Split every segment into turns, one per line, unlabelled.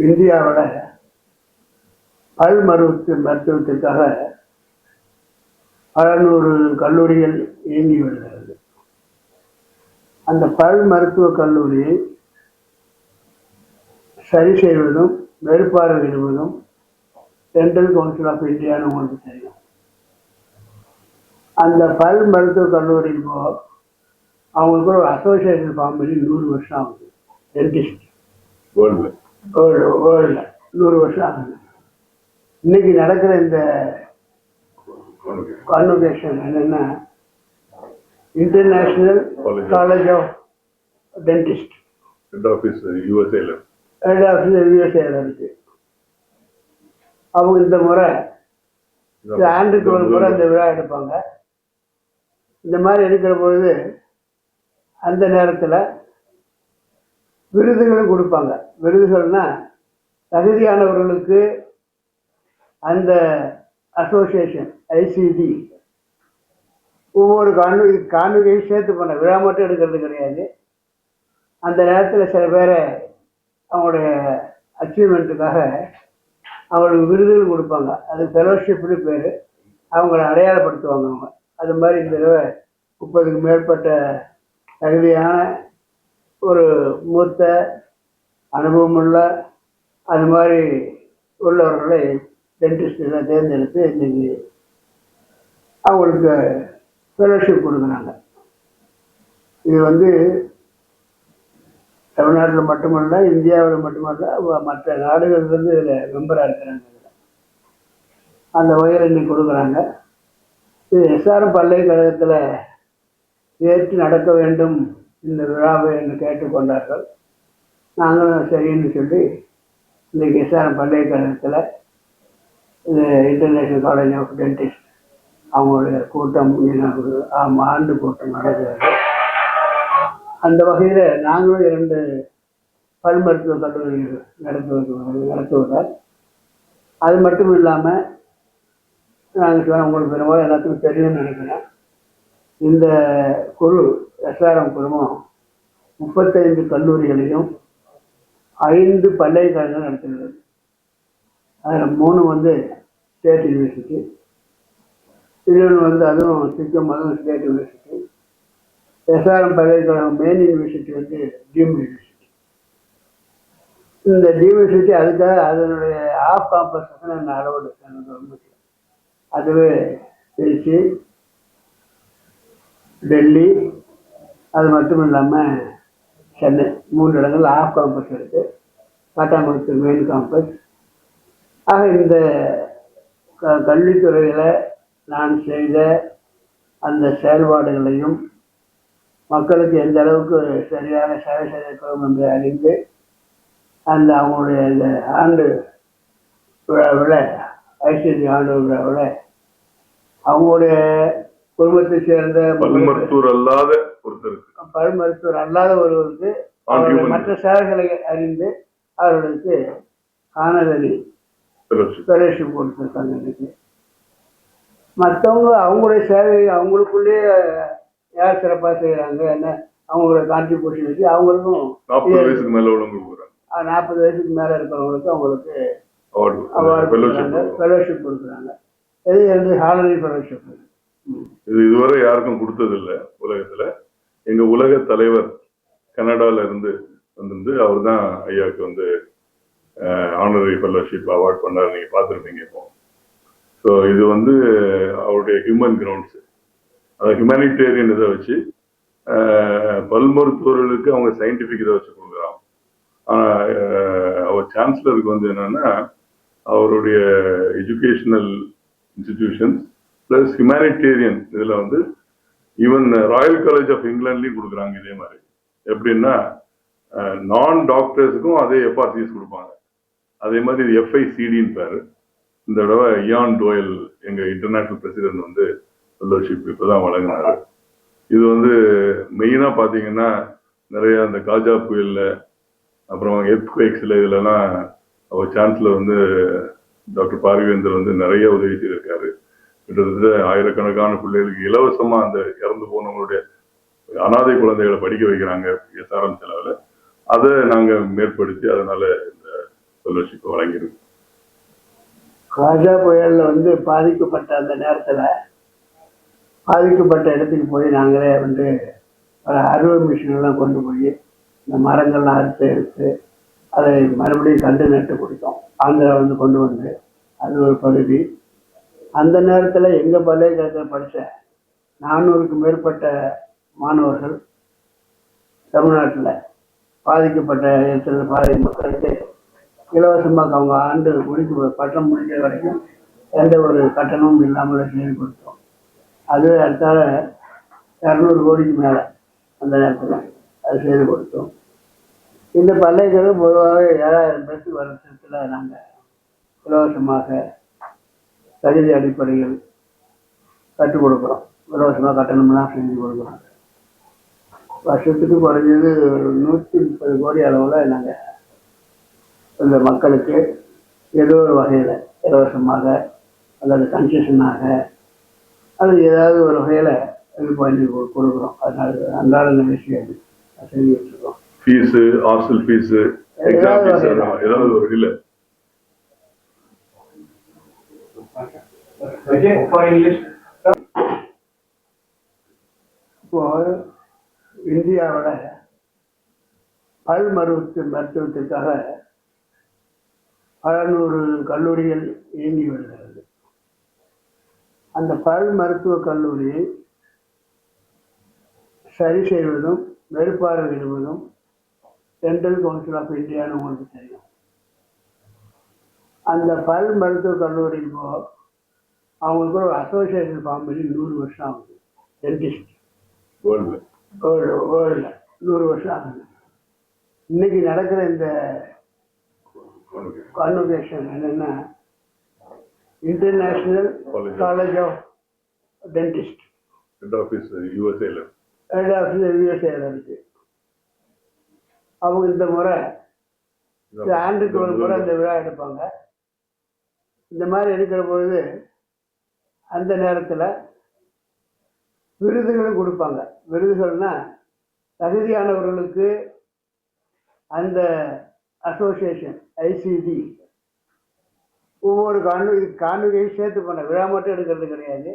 இந்தியாவோட பல் மருத்துவத்திற்காக 600 கல்லூரிகள் இயங்கி வருகிறது. அந்த பல் மருத்துவக் கல்லூரியை சரி செய்வதும் மேற்பார்வையிடுவதும் டென்டல் கவுன்சில் ஆஃப் இந்தியான்னு உங்களுக்கு தெரியும். அந்த பல் மருத்துவக் கல்லூரி இப்போ அவங்களுக்கு ஒரு அசோசியேஷன் ஃபார்ம் பண்ணி 100 வருஷம் ஆகுது. டென்டிஸ்ட் வேர்ல்டில் 100 வருஷம் ஆகுது. இன்னைக்கு நடக்கிற இந்த கான்வொகேஷன் என்னன்னா, international college of dentist head office யூஎஸ்ஏல இருக்கு. அவங்க இந்த முறை ஆண்டுக்கு ஒரு முறை இந்த விழா எடுப்பாங்க. இந்த மாதிரி எடுக்கிற பொழுது அந்த நேரத்தில் விருதுகளும் கொடுப்பாங்க. விருதுகள்னா தகுதியானவர்களுக்கு அந்த அசோசியேஷன் ஐசிடி ஒவ்வொரு கான்வொகேஷன் சேர்த்து பண்ண விழா மட்டும் எடுக்கிறது கிடையாது. அந்த நேரத்தில் சில பேரை அவங்களுடைய அச்சீவ்மெண்ட்டுக்காக அவங்களுக்கு விருதுகள் கொடுப்பாங்க. அது ஃபெலோஷிப்னு பேர். அவங்கள அடையாளப்படுத்துவாங்க அவங்க. அது மாதிரி இந்த தடவை 30க்கு மேற்பட்ட தகுதியான ஒரு மூத்த அனுபவமுள்ள அது மாதிரி உள்ளவர்களை டென்டிஸ்டெல்லாம் தேர்ந்தெடுத்து இன்னைக்கு அவங்களுக்கு ஃபெலோஷிப் கொடுக்குறாங்க. இது தமிழ்நாட்டில் மட்டுமல்ல, இந்தியாவில் மட்டுமல்ல, மற்ற நாடுகள்லேருந்து இதில் மெம்பராக இருக்கிறாங்க. அந்த வகையில் இன்னைக்கு கொடுக்குறாங்க. இது எஸ்ஆர்எம் பல்கலைக்கழகத்தில் ஏற்று நடக்க வேண்டும் இந்த விழாவை என்று கேட்டுக்கொண்டார்கள். நாங்களும் சரின்னு சொல்லி இன்றைக்கி எஸ்ஆர்எம் பல்கலைக்கழகத்தில் இது இன்டர்நேஷ்னல் காலேஜ் ஆஃப் டென்டிஸ்ட் அவங்களுடைய கூட்டம் ஆண்டு கூட்டம் நடக்கிறது. அந்த வகையில் நாங்களும் 2 பல் மருத்துவக் கல்லூரிகள் நடத்துவதால் அது மட்டும் இல்லாமல் நாங்கள் சொன்ன உங்களுக்கு பெரும்பாலும் எல்லாத்துக்கும் தெரியும்னு நினைக்கிறேன். இந்த குழு எஸ்ஆர்எம் குழுமம் 35 கல்லூரிகளையும் 5 பல்கலைக்கழகங்கள் நடத்துகிறது. அதில் 3 ஸ்டேட் யூனிவர்சிட்டி, இன்னொன்று அதுவும் சிக்கம், அதுவும் ஸ்டேட் யூனிவர்சிட்டி. எஸ்ஆர்எம் பல்கலைக்கழகம் மெயின் யூனிவர்சிட்டி டீம் யூனிவர்சிட்டி. இந்த டீம் யூனிவர்சிட்டி அதுக்காக அதனுடைய ஆஃப் காம்பஸ் அளவோடு கவர்மெண்ட்டில் அதுவே திருச்சி, டெல்லி, அது மட்டும் இல்லாமல் சென்னை 3 இடங்கள் ஆஃப் காம்பஸ் இருக்குது. Kattankulathur main campus. ஆக இந்த கல்வித்துறையில் நான் செய்த அந்த செயல்பாடுகளையும் மக்களுக்கு எந்த அளவுக்கு சரியான சேவை செய்திருக்கிறோம் என்று அறிந்து அந்த அவங்களுடைய இந்த ஆண்டு விழாவில் ஐசிடி ஆண்டு விழாவில் அவங்களுடைய குடும்பத்தை சேர்ந்த பல் மருத்துவர் அல்லாத ஒருவருக்கு மற்ற சேவைகளை அறிந்து அவர்களுக்கு ஆனரரி ஃபெலோஷிப் கொடுத்துருக்காங்க. இன்னைக்கு மற்றவங்க அவங்களுடைய சேவை அவங்களுக்குள்ளேயே யார் சிறப்பாக செய்கிறாங்க என்ன அவங்களோட கான்ட்ரிபியூஷன் வச்சு அவங்களுக்கும் 40 வயசுக்கு மேலே இருக்கிறவங்களுக்கு அவங்களுக்கு அவார்டு கொடுக்குறாங்க, ஃபெலோஷிப் கொடுக்குறாங்க. இது ஹானரரி ஃபெலோஷிப்.
இது இதுவரை யாருக்கும் கொடுத்ததில்லை உலகத்தில். எங்கள் உலக தலைவர் கனடாவில் இருந்து அவர் தான் ஐயாவுக்கு ஆனரரி ஃபெலோஷிப் அவார்ட் பண்ணார். நீங்கள் பார்த்துருப்பீங்க. இப்போ ஸோ இது அவருடைய ஹியூமன் கிரவுண்ட்ஸு, அதை ஹியூமனிடேரியன் இதை வச்சு பல் மருத்துவர்களுக்கு அவங்க சயின்டிஃபிக் இதை வச்சு கொடுக்குறாங்க. ஆனால் அவர் சான்சலருக்கு என்னன்னா அவருடைய எஜுகேஷனல் இன்ஸ்டிடியூஷன்ஸ் ப்ளஸ் ஹியூமனிடேரியன் இதில் ஈவன் ராயல் காலேஜ் ஆஃப் இங்கிலாண்ட்லேயும் கொடுக்குறாங்க. இதே மாதிரி எப்படின்னா நான் டாக்டர்ஸுக்கும் அதே எஃப்ஆர்சிஎஸ் கொடுப்பாங்க. அதே மாதிரி இது எஃப்ஐசிடின்னு பேர். இந்த தடவை இயான் டோயல் எங்கள் இன்டர்நேஷ்னல் பிரசிடென்ட் ஃபெலோஷிப் இப்போ தான் வழங்கினார். இது மெயினாக பார்த்தீங்கன்னா நிறைய அந்த காஜா புயலில் அப்புறம் எர்த்குவேக்ஸில் இதிலலாம் அவர் சான்சலர் டாக்டர் பார்வேந்தர் வந்து நிறைய உதவி செய்திருக்காரு. கிட்டத்தட்ட ஆயிரக்கணக்கான பிள்ளைகளுக்கு இலவசமா அந்த இறந்து போனவங்களுடைய அனாதை குழந்தைகளை படிக்க வைக்கிறாங்க எஸ்ஆர்எம் செலவுல. அதை நாங்க மேற்படுத்தி அதனால இந்த ஃபெலோஷிப் வழங்கியிருக்கோம்.
கஜா புயல்ல வந்து பாதிக்கப்பட்ட அந்த நேரத்துல பாதிக்கப்பட்ட இடத்துக்கு போய் நாங்களே வந்து பல அறுவை மிஷின்லாம் கொண்டு போய் இந்த மரங்கள்லாம் எடுத்து அதை மறுபடியும் கண்டு நட்டு கொடுத்தோம். ஆந்திரா வந்து கொண்டு வந்து அது ஒரு பகுதி. அந்த நேரத்தில் எங்கள் பல்கலைக்கழகத்தில் படித்த 400க்கும் மேற்பட்ட மாணவர்கள் தமிழ்நாட்டில் பாதிக்கப்பட்ட இடத்துல மக்களுக்கு இலவசமாக அவங்க ஆண்டு பட்டம் முடிக்கிற வரைக்கும் எந்த ஒரு கட்டணமும் இல்லாமல் செய்து கொடுத்தோம். அது அடுத்தால 200 கோடிக்கு மேலே அந்த நேரத்தில் அது செய்து கொடுத்தோம். இந்த பல்கலைக்கழகம் பொதுவாக 7000 பேருக்கு வருஷத்தில் நாங்கள் இலவசமாக தகுதி அடிப்படையில் கற்றுக் கொடுக்குறோம். இலவசமாக கட்டணம்லாம் செஞ்சு கொடுக்குறோம். வருஷத்துக்கு குறைஞ்சது 130 கோடி அளவில் நாங்கள் இந்த மக்களுக்கு ஏதோ ஒரு வகையில் இலவசமாக அல்லது கன்செஷனாக அல்லது ஏதாவது ஒரு வகையில் இது பண்ணி கொடுக்குறோம். அதனால அன்றாட விஷயம் செஞ்சுட்டு இருக்கோம்.
Fees, hostel fees, exam fees ஏதாவது ஒரு இல்லை. இப்போ இந்தியாவோட பல் மருத்துவத்திற்காக பல நூறு கல்லூரிகள் இயங்கி வருகிறது. அந்த பல் மருத்துவக் கல்லூரியை சரி செய்வதும் மேற்பார்வையிடுவதும் டென்டல் கவுன்சில் ஆஃப் இந்தியான்னு உங்களுக்கு தெரியும். அந்த பல் மருத்துவக் கல்லூரி இப்போ அவங்களுக்கு ஒரு அசோசியேஷன் ஃபார்ம் பண்ணி 100 வருஷம் ஆகுது. டென்டிஸ்ட் வேர்ல்டில் 100 வருஷம் ஆகுது. இன்னைக்கு நடக்கிற இந்த கான்வொகேஷன் என்னன்னா, international college of dentist head office யூஎஸ்ஏல
இருக்கு. அவங்க இந்த முறை ஆண்டுக்கு ஒரு முறை இந்த விழா எடுப்பாங்க. இந்த மாதிரி எடுக்கிற பொழுது அந்த நேரத்தில் விருதுகளும் கொடுப்பாங்க. விருதுகள்னா தகுதியானவர்களுக்கு அந்த அசோசியேஷன் ஐசிடி ஒவ்வொரு கான்வொகேஷன் சேர்த்து பண்ண விழா மட்டும் எடுக்கிறது கிடையாது.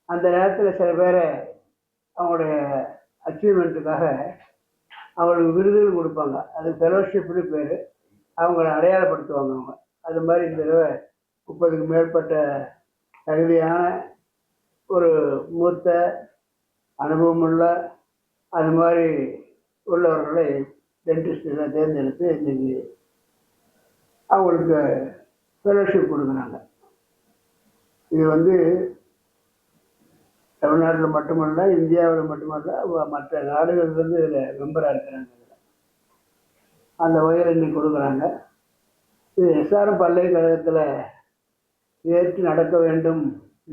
அந்த நேரத்தில் சில பேரை அவங்களுடைய அச்சீவ்மெண்ட்டுக்காக அவங்களுக்கு விருதுகள் கொடுப்பாங்க. அது ஃபெலோஷிப்னு பேர். அவங்கள அடையாளப்படுத்துவாங்க அவங்க. அது மாதிரி இந்த தடவை 30க்கும் மேற்பட்ட தகுதியான ஒரு மூத்த அனுபவமுள்ள அது மாதிரி உள்ளவர்களை டென்டிஸ்டில் தேர்ந்தெடுத்து இன்னைக்கு அவங்களுக்கு ஃபெலோஷிப் கொடுக்குறாங்க. இது வந்து தமிழ்நாட்டில் மட்டுமல்ல, இந்தியாவில் மட்டுமல்ல, மற்ற நாடுகள்லேருந்து இதில் மெம்பராக இருக்கிறாங்க. அந்த வகையில் இன்னைக்கு கொடுக்குறாங்க. இது எஸ்ஆர்எம் பல்கலைக்கழகத்தில் ஏற்று நடக்க வேண்டும்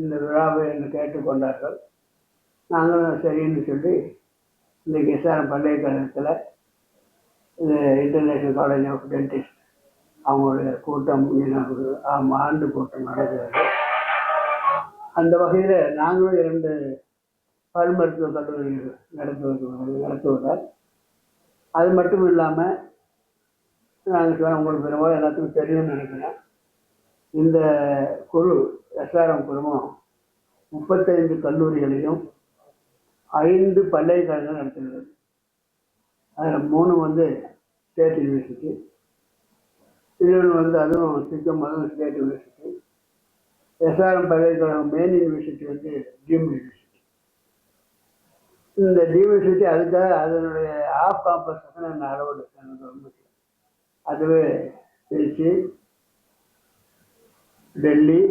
இந்த விழாவை என்று கேட்டுக்கொண்டார்கள். நாங்களும் சரின்னு சொல்லி இன்றைக்கி எஸ்ஆர்எம் பல்கலைக்கழகத்தில் இது இன்டர்நேஷ்னல் காலேஜ் ஆஃப் டென்டிஸ்ட் அவங்களுடைய கூட்டம் ஆண்டு கூட்டம் நடக்கிறது. அந்த வகையில் நாங்களும் 2 பல் மருத்துவ கல்லூரிகள் நடத்துவதால் அது மட்டும் இல்லாமல் நாங்கள் உங்களுக்கு பெரும்பாலும் எல்லாத்துக்கும் தெரியும்னு நினைக்கிறேன். இந்த குழு எஸ்ஆர்எம் குழுமம் 35 கல்லூரிகளையும் 5 பல்கலைக்கழகங்கள் நடத்துகிறது. அதில் 3 வந்து ஸ்டேட் யூனிவர்சிட்டி, இன்னொன்று வந்து அதுவும் சிக்கம், அதுவும் ஸ்டேட் யூனிவர்சிட்டி. எஸ்ஆர்எம் பல்கலைக்கழகம் மெயின் யூனிவர்சிட்டி வந்து டீம்டு யூனிவர்சிட்டி. இந்த யூனிவர்சிட்டி அதுக்காக அதனுடைய ஆஃப் காம்பஸ் அளவோடு கவர்மெண்ட் அதுவே திருச்சி, டெல்லி,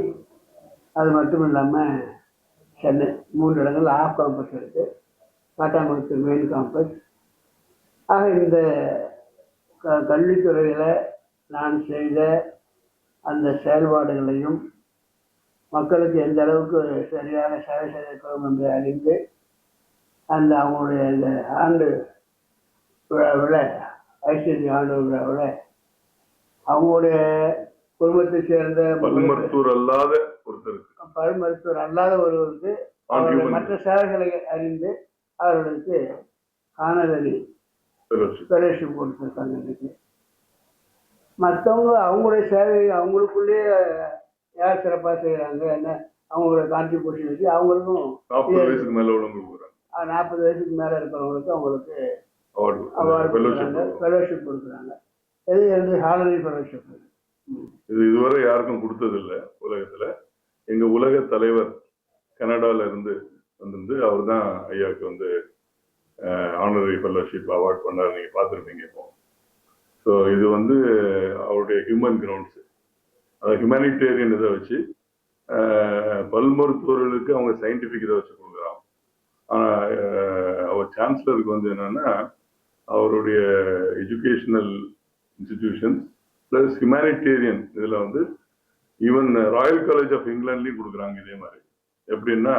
அது மட்டும் இல்லாமல் சென்னை 3 இடங்கள் ஆஃப் காம்பஸ் இருக்குது. Kattankulathur main campus. ஆக இந்த கல்வித்துறையில் நான் செய்த அந்த செயல்பாடுகளையும் மக்களுக்கு எந்த அளவுக்கு சரியான சேவை செய்திருக்கிறோம் என்று அறிந்து அந்த அவங்களுடைய இந்த ஆண்டு விழாவில் ஐசிடி ஆண்டு விழாவில் அவங்களுடைய குடும்பத்தை சேர்ந்த
பல் மருத்துவர் அல்லாத ஒருத்தருக்கு
பல் மருத்துவர் அல்லாத ஒருவருக்கு அவர்கள் மற்ற சேவைகளை அறிந்து அவர்களுக்கு ஆனரரி ஃபெலோஷிப் கொடுத்துருக்காங்க இன்னைக்கு. மற்றவங்க அவங்களுடைய சேவை அவங்களுக்குள்ளேயே யார் சிறப்பாக செய்கிறாங்க என்ன அவங்களோட கான்ட்ரிபியூஷன் வச்சு அவங்களுக்கும்
40 வயசுக்கு மேலே உள்ளவங்களுக்கு
40 வயசுக்கு மேலே இருக்கிறவங்களுக்கு அவங்களுக்கு அவார்டு கொடுக்குறாங்க, ஃபெலோஷிப் கொடுக்குறாங்க. இது வந்து ஹானரரி ஃபெலோஷிப்.
இது இதுவரை யாருக்கும் கொடுத்ததில்லை உலகத்துல. எங்க உலக தலைவர் கனடால இருந்து வந்து அவர் தான் ஐயாவுக்கு வந்து ஆனரரி ஃபெலோஷிப் அவார்ட் பண்ணார். நீங்க பார்த்துருப்பீங்க இப்போ. ஸோ இது வந்து அவருடைய ஹியூமன் கிரவுண்ட்ஸ், அதை ஹியூமனிடேரியன் இதை வச்சு பல் மருத்துவர்களுக்கு அவங்க சயின்டிஃபிக் இதை வச்சு கொடுக்குறாங்க. ஆனால் அவர் சான்சலருக்கு வந்து என்னன்னா அவருடைய எஜுகேஷனல் இன்ஸ்டிடியூஷன்ஸ் ப்ளஸ் ஹியூமனிடேரியன் இதில் வந்து ஈவன் ராயல் காலேஜ் ஆஃப் இங்கிலாண்ட்லேயும் கொடுக்குறாங்க. இதே மாதிரி எப்படின்னா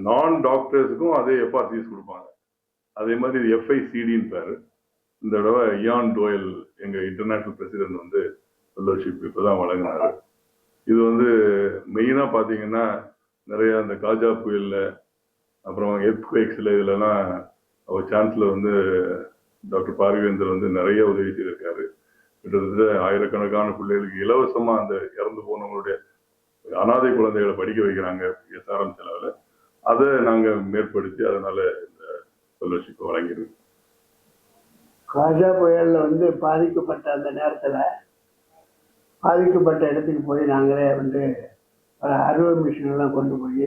நான் டாக்டர்ஸுக்கும் அதே எஃப்ஆர்சிஎஸ் கொடுப்பாங்க. அதே மாதிரி இது எஃப்ஐசிடின்னு பேர். இந்த தடவை இயான் டோயல் எங்கள் இன்டர்நேஷ்னல் பிரசிடென்ட் வந்து ஃபெலோஷிப் இப்போ தான் வழங்கினார். இது வந்து மெயினாக பார்த்தீங்கன்னா நிறைய அந்த காஜா புயலில் அப்புறம் எர்த்குவேக்ஸில் இதிலலாம் அவர் சான்சலர் வந்து டாக்டர் பார்வேந்தர் வந்து நிறைய உதவி செய்திருக்காரு. கிட்டத்தட்ட ஆயிரக்கணக்கான பிள்ளைகளுக்கு இலவசமாக அந்த இறந்து போனவங்களுடைய அனாதை குழந்தைகளை படிக்க வைக்கிறாங்க எஸ்ஆர்எம் செலவில். அதை நாங்கள் மேற்படுத்தி அதனால இந்த ஃபெலோஷிப் வழங்கியிருக்கு.
காஜா புயலில் வந்து பாதிக்கப்பட்ட அந்த நேரத்தில் பாதிக்கப்பட்ட இடத்துக்கு போய் நாங்களே வந்து அறுவை மிஷினெல்லாம் கொண்டு போய்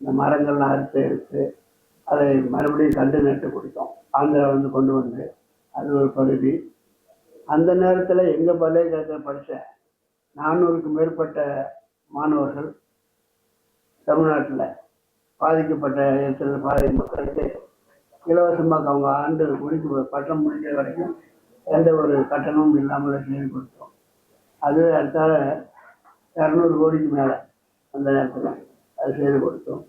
இந்த மரங்கள்லாம் அறுத்து எடுத்து அதை மறுபடியும் கண்டு நட்டு கொடுத்தோம். ஆந்திரா வந்து கொண்டு வந்து அது ஒரு பகுதி. அந்த நேரத்தில் எங்கள் பல்கலைக்கழகத்தில் படித்த 400க்கும் மேற்பட்ட மாணவர்கள் தமிழ்நாட்டில் பாதிக்கப்பட்ட இடத்துல மக்களுக்கு இலவசமாக அவங்க ஆண்டு முடிக்க பட்டம் முடிக்கிற வரைக்கும் எந்த ஒரு கட்டணமும் இல்லாமல் செய்து கொடுத்தோம். அது அடுத்தால 200 கோடிக்கு மேலே அந்த நேரத்தில் அது செய்து கொடுத்தோம்.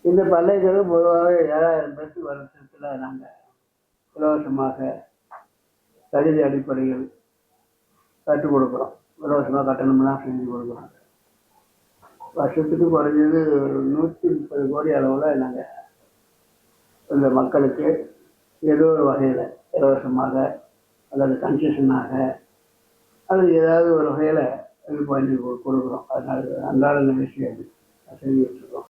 இந்த பல்கலைக்கழகம் பொதுவாக 7000 பேருக்கு வருஷத்தில் நாங்கள் இலவசமாக தகுதி அடிப்படையில் கற்றுக் கொடுக்குறோம். இலவசமாக கட்டணம்லாம் செஞ்சு கொடுக்குறோம். வருஷத்துக்கு குறைஞ்சது 130 கோடி அளவில் நாங்கள் இந்த மக்களுக்கு ஏதோ ஒரு வகையில் இலவசமாக அல்லது கன்செஷனாக அது ஏதாவது ஒரு வகையில் இது பண்ணி கொடுக்குறோம். அதனால அன்றாட நிகழ்ச்சி அது செஞ்சுட்டு இருக்கோம்.